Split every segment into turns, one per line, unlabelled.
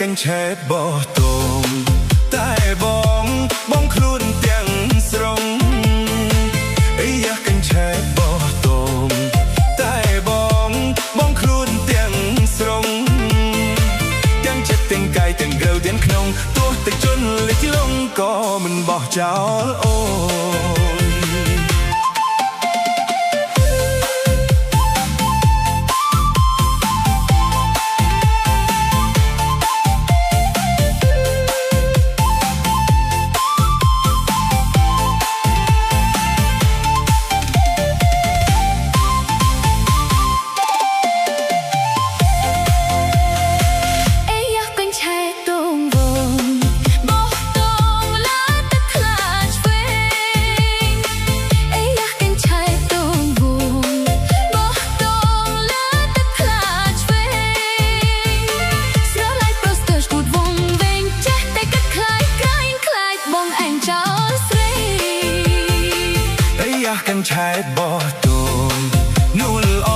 កាញ់ឆែតបោះតងតែបងខ្លួនទាំងស្រុងយ៉ាកាញ់ឆែតបោះតងតែបងខ្លួនទាំងស្រុងទាំងចិត្តទាំងកាយទាំងក្រៅទាំងក្នុងទោះតែជន់លិចលងក៏មិនបោះចោលអូកាញ់ឆែតបោះតងនួលអ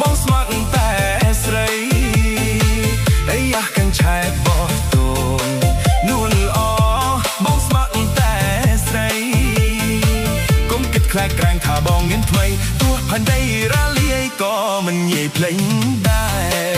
បងស្មាត់តែស្រីយ៉ាកាញ់ឆែតបោះតងនួលអបងស្មាត់តែស្រីកុំគិតខ្លាចក្រែងថាបងមានថ្មីទោះផែនដីរលាយក៏មិនងាយភ្លេចដែរ